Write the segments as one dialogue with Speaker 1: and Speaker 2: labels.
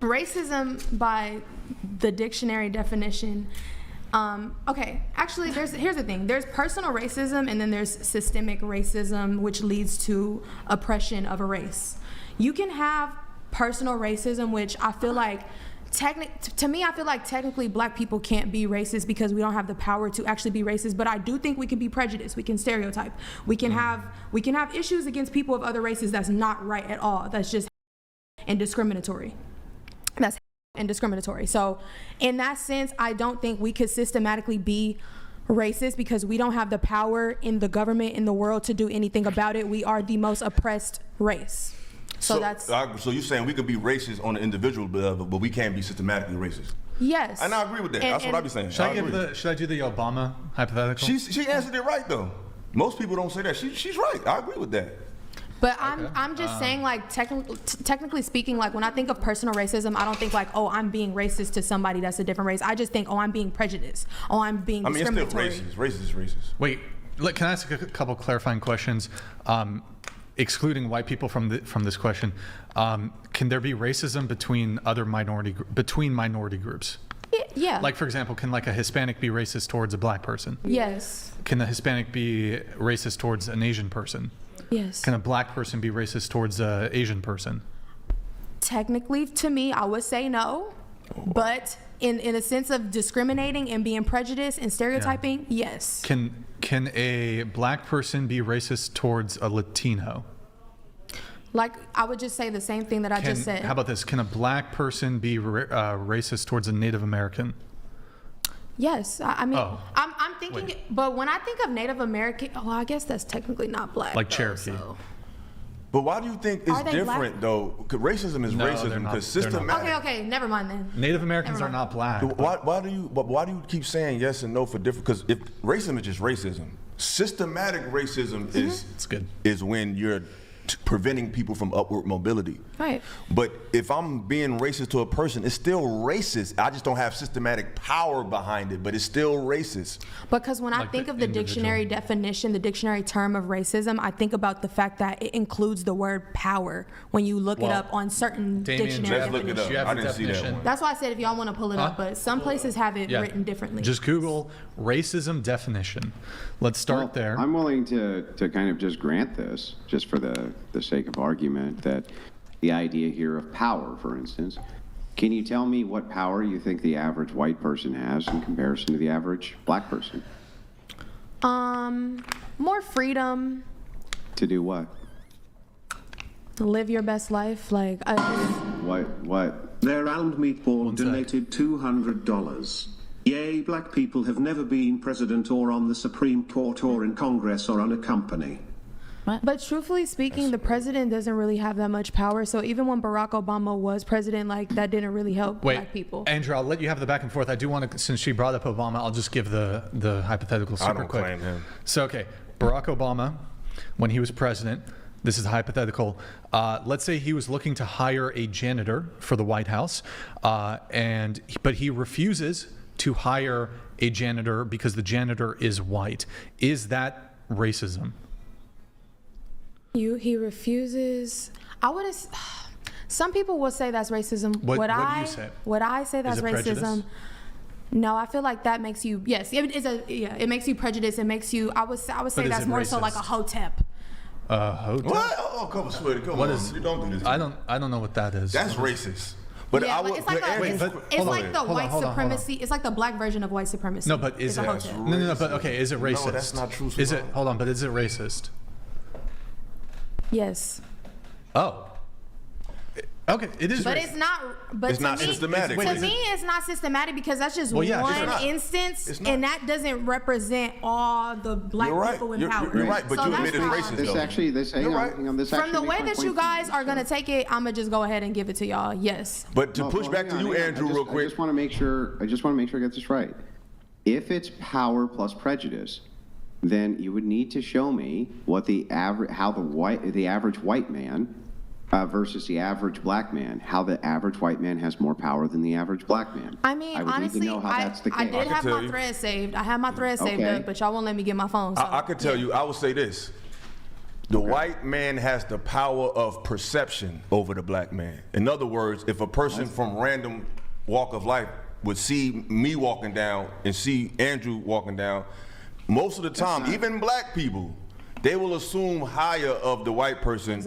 Speaker 1: Racism, by the dictionary definition, okay, actually, here's the thing. There's personal racism, and then there's systemic racism, which leads to oppression of a race. You can have personal racism, which I feel like, to me, I feel like technically black people can't be racist because we don't have the power to actually be racist, but I do think we can be prejudiced. We can stereotype. We can have issues against people of other races that's not right at all. That's just and discriminatory. That's and discriminatory. So in that sense, I don't think we could systematically be racist because we don't have the power in the government, in the world, to do anything about it. We are the most oppressed race. So
Speaker 2: you're saying we can be racist on an individual level, but we can't be systematically racist?
Speaker 1: Yes.
Speaker 2: And I agree with that. That's what I be saying.
Speaker 3: Should I do the Obama hypothetical?
Speaker 2: She answered it right though. Most people don't say that. She's right. I agree with that.
Speaker 1: But I'm just saying, like, technically speaking, like, when I think of personal racism, I don't think like, oh, I'm being racist to somebody that's a different race. I just think, oh, I'm being prejudiced. Oh, I'm being discriminatory.
Speaker 2: It's still racist. Racist is racist.
Speaker 3: Wait, can I ask a couple clarifying questions? Excluding white people from this question, can there be racism between minority groups?
Speaker 1: Yeah.
Speaker 3: Like, for example, can like a Hispanic be racist towards a black person?
Speaker 1: Yes.
Speaker 3: Can a Hispanic be racist towards an Asian person?
Speaker 1: Yes.
Speaker 3: Can a black person be racist towards an Asian person?
Speaker 1: Technically, to me, I would say no. But in a sense of discriminating and being prejudiced and stereotyping, yes.
Speaker 3: Can a black person be racist towards a Latino?
Speaker 1: Like, I would just say the same thing that I just said.
Speaker 3: How about this? Can a black person be racist towards a Native American?
Speaker 1: Yes, I mean, I'm thinking, but when I think of Native American, I guess that's technically not black.
Speaker 3: Like Cherokee.
Speaker 1: So.
Speaker 2: But why do you think it's different though? Because racism is racism. Because systematic.
Speaker 1: Okay, never mind then.
Speaker 3: Native Americans are not black.
Speaker 2: Why do you keep saying yes and no for different? Because if racism is just racism, systematic racism is when you're preventing people from upward mobility.
Speaker 1: Right.
Speaker 2: But if I'm being racist to a person, it's still racist. I just don't have systematic power behind it, but it's still racist.
Speaker 1: Because when I think of the dictionary definition, the dictionary term of racism, I think about the fact that it includes the word power when you look it up on certain dictionary definitions.
Speaker 2: Look it up. I didn't see that one.
Speaker 1: That's why I said if y'all want to pull it up, but some places have it written differently.
Speaker 3: Just Google racism definition. Let's start there.
Speaker 4: I'm willing to kind of just grant this, just for the sake of argument, that the idea here of power, for instance, can you tell me what power you think the average white person has in comparison to the average black person?
Speaker 1: More freedom.
Speaker 4: To do what?
Speaker 1: Live your best life, like.
Speaker 4: What?
Speaker 5: Their round meatball donated $200. Yay, black people have never been president or on the Supreme Court or in Congress or on a company.
Speaker 1: But truthfully speaking, the president doesn't really have that much power. So even when Barack Obama was president, like, that didn't really help black people.
Speaker 3: Andrew, I'll let you have the back and forth. I do want to, since she brought up Obama, I'll just give the hypothetical super quick.
Speaker 2: I don't claim him.
Speaker 3: So, okay, Barack Obama, when he was president, this is a hypothetical. Let's say he was looking to hire a janitor for the White House, but he refuses to hire a janitor because the janitor is white. Is that racism?
Speaker 1: He refuses. Some people will say that's racism.
Speaker 3: What do you say?
Speaker 1: Would I say that's racism?
Speaker 3: Prejudice?
Speaker 1: No, I feel like that makes you. Yes, it makes you prejudiced. It makes you. I would say that's more so like a hotep.
Speaker 3: Hotep?
Speaker 2: What? Oh, come on. You don't do this.
Speaker 3: I don't know what that is.
Speaker 2: That's racist. But
Speaker 1: yeah, it's like the white supremacy. It's like the black version of white supremacy.
Speaker 3: No, but is it? No. But okay, is it racist?
Speaker 2: No, that's not true.
Speaker 3: Is it? Hold on, but is it racist?
Speaker 1: Yes.
Speaker 3: Oh. Okay, it is.
Speaker 1: But
Speaker 3: racist.
Speaker 1: It's not. But
Speaker 2: it's not systematic.
Speaker 1: To me, it's not systematic because that's just one instance, and that doesn't represent all the black people in power.
Speaker 2: You're right, but you admitted racist.
Speaker 1: From the way that you guys are gonna take it, I'm gonna just go ahead and give it to y'all. Yes.
Speaker 2: But to push back to you, Andrew, real quick.
Speaker 4: I just want to make sure. I get this right. If it's power plus prejudice, then you would need to show me what the average white man versus the average black man, how the average white man has more power than the average black man.
Speaker 1: I mean, honestly, I did have my thread saved. I have my thread saved up, but y'all won't let me get my phone. So.
Speaker 2: I could tell you, I would say this. The white man has the power of perception over the black man. In other words, if a person from random walk of life would see me walking down and see Andrew walking down, most of the time, even black people, they will assume higher of the white person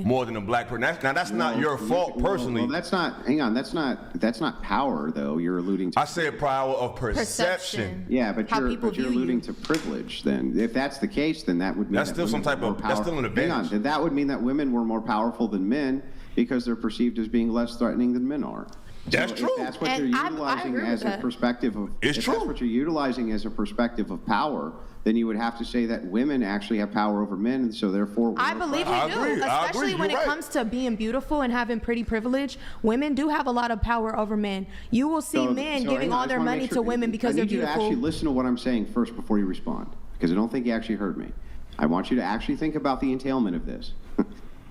Speaker 2: more than the black person. That's not your fault personally.
Speaker 4: Well, that's not. Hang on. That's not power, though. You're alluding to.
Speaker 2: I said power of perception.
Speaker 4: Yeah, but you're alluding to privilege. Then, if that's the case, then that would mean
Speaker 2: that's still some type of. That's still an advantage.
Speaker 4: Hang on. Then that would mean that women were more powerful than men because they're perceived as being less threatening than men are.
Speaker 2: That's true.
Speaker 4: If that's what you're utilizing as a perspective of.
Speaker 2: It's true.
Speaker 4: If that's what you're utilizing as a perspective of power, then you would have to say that women actually have power over men, and so therefore.
Speaker 1: I believe we do, especially when it comes to being beautiful and having pretty privilege. Women do have a lot of power over men. You will see men giving all their money to women because they're beautiful.
Speaker 4: I need you to actually listen to what I'm saying first before you respond, because I don't think you actually heard me. I want you to actually think about the entailment of this.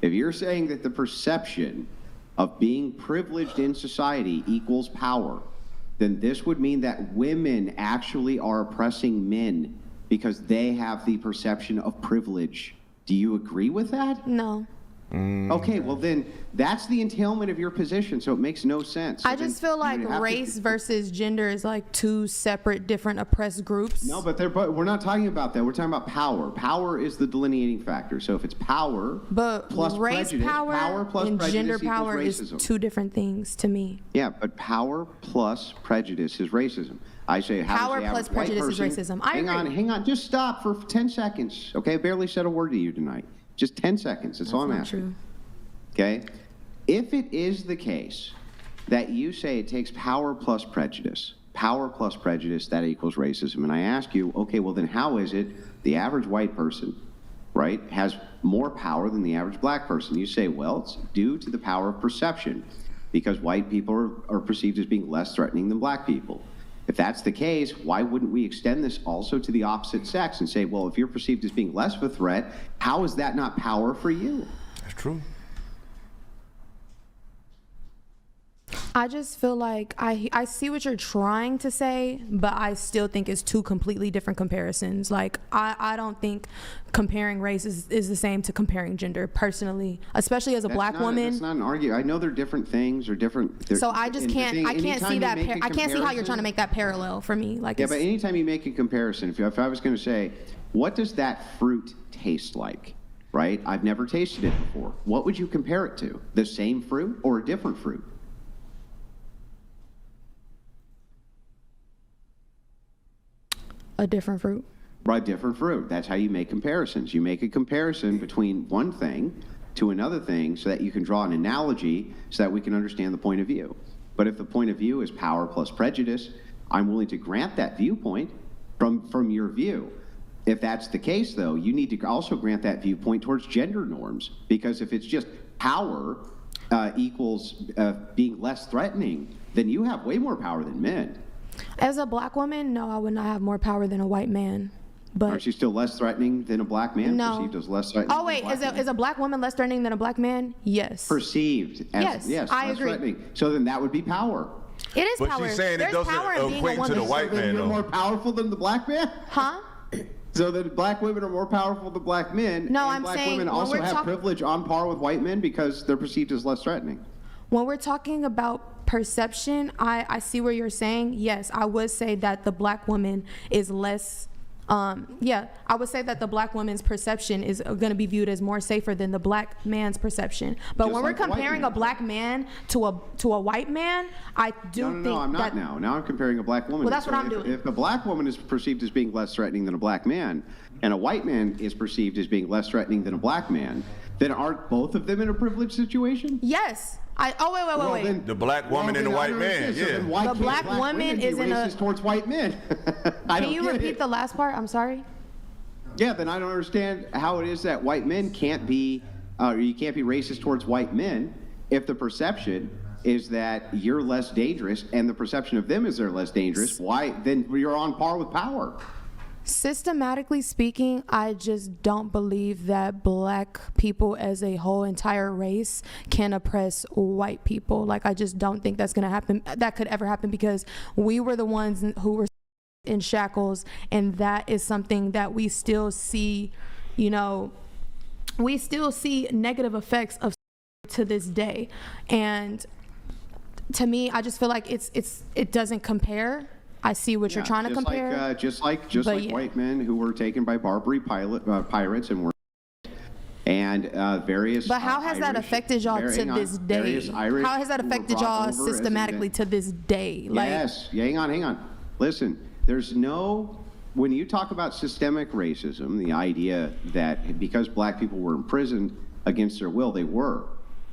Speaker 4: If you're saying that the perception of being privileged in society equals power, then this would mean that women actually are oppressing men because they have the perception of privilege. Do you agree with that?
Speaker 1: No.
Speaker 4: Okay, well then that's the entailment of your position, so it makes no sense.
Speaker 1: I just feel like race versus gender is like two separate, different oppressed groups.
Speaker 4: No, but we're not talking about that. We're talking about power. Power is the delineating factor. So if it's power plus
Speaker 1: race
Speaker 4: prejudice,
Speaker 1: power
Speaker 4: plus
Speaker 1: and
Speaker 4: prejudice
Speaker 1: gender
Speaker 4: equals
Speaker 1: power
Speaker 4: racism.
Speaker 1: is two different things to me.
Speaker 4: Yeah, but power plus prejudice is racism. I say
Speaker 1: power plus prejudice is racism. Hang
Speaker 4: on. Just stop for 10 seconds. Okay, I barely said a word to you tonight. Just 10 seconds. That's all I'm asking.
Speaker 1: True.
Speaker 4: Okay? If it is the case that you say it takes power plus prejudice, that equals racism, and I ask you, okay, well then how is it the average white person, right, has more power than the average black person? You say, well, it's due to the power of perception because white people are perceived as being less threatening than black people. If that's the case, why wouldn't we extend this also to the opposite sex and say, well, if you're perceived as being less of a threat, how is that not power for you?
Speaker 2: That's true.
Speaker 1: I just feel like I see what you're trying to say, but I still think it's two completely different comparisons. Like, I don't think comparing race is the same to comparing gender, personally, especially as a black woman.
Speaker 4: That's not an argument. I know they're different things or different.
Speaker 1: So I just can't see that. I can't see how you're trying to make that parallel for me. Like,
Speaker 4: yeah, but anytime you make a comparison, if I was going to say, what does that fruit taste like? Right? I've never tasted it before. What would you compare it to? The same fruit or a different fruit?
Speaker 1: A different fruit.
Speaker 4: Right, different fruit. That's how you make comparisons. You make a comparison between one thing to another thing so that you can draw an analogy so that we can understand the point of view. But if the point of view is power plus prejudice, I'm willing to grant that viewpoint from your view. If that's the case, though, you need to also grant that viewpoint towards gender norms, because if it's just power equals being less threatening, then you have way more power than men.
Speaker 1: As a black woman, no, I would not have more power than a white man. But
Speaker 4: aren't you still less threatening than a black man?
Speaker 1: No.
Speaker 4: Perceived as less threatening.
Speaker 1: Oh wait, is a black woman less threatening than a black man? Yes.
Speaker 4: Perceived as yes,
Speaker 1: I
Speaker 4: less
Speaker 1: agree.
Speaker 4: Threatening. So then that would be power.
Speaker 1: It is
Speaker 2: but
Speaker 1: power.
Speaker 2: She's saying
Speaker 1: There's
Speaker 2: it doesn't
Speaker 1: power in being a
Speaker 2: equate to
Speaker 1: woman.
Speaker 2: the white man,
Speaker 4: You're
Speaker 2: though.
Speaker 4: more powerful than the black man?
Speaker 1: Huh?
Speaker 4: So that black women are more powerful than black men.
Speaker 1: No,
Speaker 4: and
Speaker 1: I'm
Speaker 4: black
Speaker 1: saying
Speaker 4: women also have privilege on par with white men because they're perceived as less threatening.
Speaker 1: When we're talking about perception, I see where you're saying. Yes, I would say that the black woman is less. I would say that the black woman's perception is going to be viewed as more safer than the black man's perception. But
Speaker 4: Just
Speaker 1: when
Speaker 4: like
Speaker 1: we're comparing a black man to a white man, I do think
Speaker 4: No, I'm not
Speaker 1: that,
Speaker 4: now. Now I'm comparing a black woman.
Speaker 1: Well, that's what I'm doing.
Speaker 4: If a black woman is perceived as being less threatening than a black man, and a white man is perceived as being less threatening than a black man, then aren't both of them in a privileged situation?
Speaker 1: Yes. Wait.
Speaker 4: Then,
Speaker 2: The black woman and the white man,
Speaker 4: So then
Speaker 2: yeah.
Speaker 4: why
Speaker 1: The
Speaker 4: can't
Speaker 1: black woman
Speaker 4: women be
Speaker 1: is in a-
Speaker 4: racist towards white men.
Speaker 1: Can you repeat the last part? I'm sorry.
Speaker 4: Yeah, then I don't understand how it is that white men can't be, or you can't be racist towards white men if the perception is that you're less dangerous and the perception of them is they're less dangerous. Why? Then you're on par with power.
Speaker 1: Systematically speaking, I just don't believe that black people as a whole entire race can oppress white people. Like, I just don't think that's going to happen. That could ever happen because we were the ones who were in shackles, and that is something that we still see, we still see negative effects of to this day. And to me, I just feel like it doesn't compare. I see what you're trying to compare.
Speaker 4: Just like white men who were taken by Barbary pirates and were various.
Speaker 1: But how has that affected y'all to this day? How has that affected y'all systematically to this day?
Speaker 4: Yes. Hang on. Listen, when you talk about systemic racism, the idea that because black people were imprisoned against their will, they were,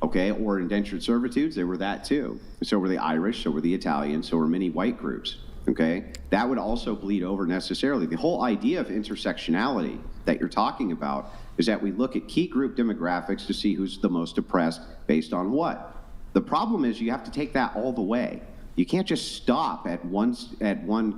Speaker 4: okay, or indentured servitudes, they were that too. So were the Irish, so were the Italians, so were many white groups, okay? That would also bleed over necessarily. The whole idea of intersectionality that you're talking about is that we look at key group demographics to see who's the most oppressed based on what. The problem is you have to take that all the way. You can't just stop at one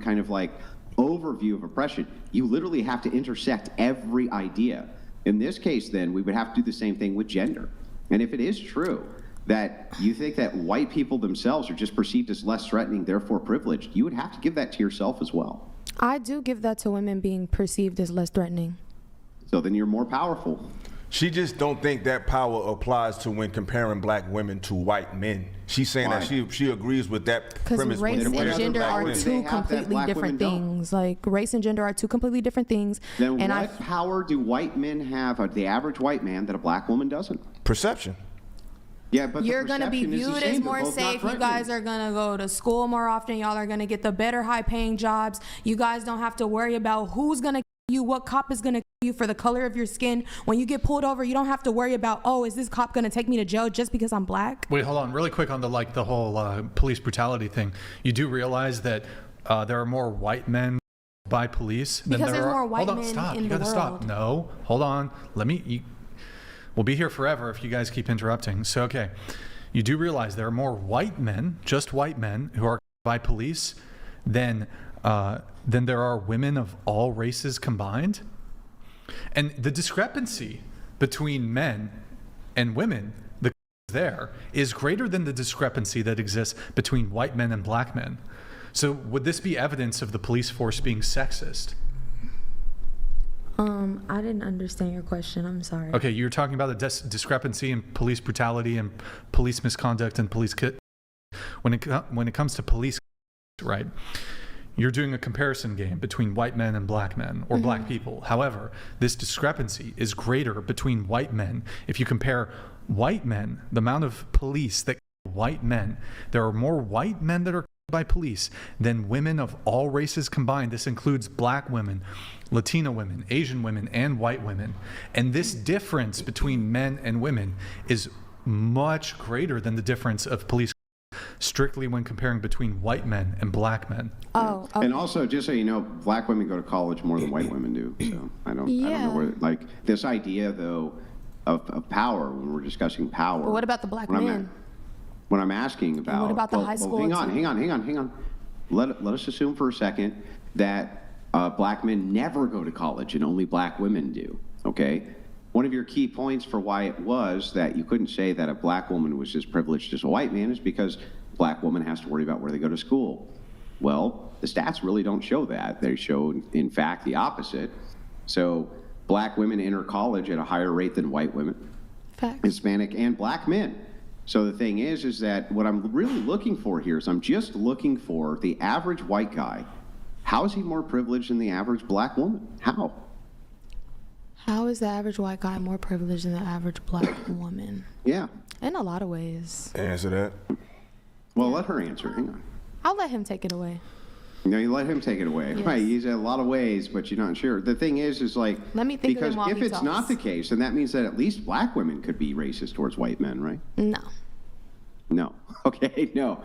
Speaker 4: kind of like overview of oppression. You literally have to intersect every idea. In this case, then, we would have to do the same thing with gender. And if it is true that you think that white people themselves are just perceived as less threatening, therefore privileged, you would have to give that to yourself as well.
Speaker 1: I do give that to women being perceived as less threatening.
Speaker 4: So then you're more powerful.
Speaker 2: She just don't think that power applies to when comparing black women to white men. She's saying that she agrees with that premise.
Speaker 1: Because race and gender are two completely different things. Like, race and gender are two completely different things.
Speaker 4: Then what power do white men have, the average white man, that a black woman doesn't?
Speaker 2: Perception.
Speaker 4: Yeah, but
Speaker 1: you're going to be viewed as more safe. You guys are going to go to school more often. Y'all are going to get the better high-paying jobs. You guys don't have to worry about who's going to kill you, what cop is going to kill you for the color of your skin. When you get pulled over, you don't have to worry about, oh, is this cop going to take me to jail just because I'm black?
Speaker 3: Wait, hold on. Really quick on the whole police brutality thing. You do realize that there are more white men by police than
Speaker 1: because
Speaker 3: there
Speaker 1: there's
Speaker 3: are.
Speaker 1: more white
Speaker 3: hold on,
Speaker 1: men
Speaker 3: stop.
Speaker 1: in
Speaker 3: You
Speaker 1: the
Speaker 3: gotta
Speaker 1: world.
Speaker 3: Stop. No, hold on. We'll be here forever if you guys keep interrupting. So, okay. You do realize there are more white men, just white men, who are by police than there are women of all races combined. And the discrepancy between men and women there is greater than the discrepancy that exists between white men and black men. So would this be evidence of the police force being sexist?
Speaker 1: I didn't understand your question. I'm sorry.
Speaker 3: Okay, you're talking about the discrepancy in police brutality and police misconduct and police when it comes to police, right? You're doing a comparison game between white men and black men or black people. However, this discrepancy is greater between white men. If you compare white men, the amount of police that kill white men, there are more white men that are killed by police than women of all races combined. This includes black women, Latina women, Asian women, and white women. And this difference between men and women is much greater than the difference of police strictly when comparing between white men and black men.
Speaker 1: Oh, okay.
Speaker 4: And also, just so you know, black women go to college more than white women do. So I don't know where, like, this idea though of power, when we're discussing power.
Speaker 1: But what about the black men?
Speaker 4: When I'm asking about,
Speaker 1: and what about the high school?
Speaker 4: Hang on. Let us assume for a second that black men never go to college and only black women do. Okay. One of your key points for why it was that you couldn't say that a black woman was as privileged as a white man is because a black woman has to worry about where they go to school. Well, the stats really don't show that. They show, in fact, the opposite. So black women enter college at a higher rate than white women, Hispanic and black men. So the thing is that what I'm really looking for here is I'm just looking for the average white guy. How is he more privileged than the average black woman? How?
Speaker 1: How is the average white guy more privileged than the average black woman?
Speaker 4: Yeah.
Speaker 1: In a lot of ways.
Speaker 2: Answer that.
Speaker 4: Well, let her answer. Hang on.
Speaker 1: I'll let him take it away.
Speaker 4: No, you let him take it away.
Speaker 1: Yes.
Speaker 4: Right. He's in a lot of ways, but you're not sure. The thing is like,
Speaker 1: let me think
Speaker 4: because
Speaker 1: of it while
Speaker 4: if
Speaker 1: he
Speaker 4: it's
Speaker 1: talks.
Speaker 4: not the case, then that means that at least black women could be racist towards white men, right?
Speaker 1: No.
Speaker 4: No. Okay, no.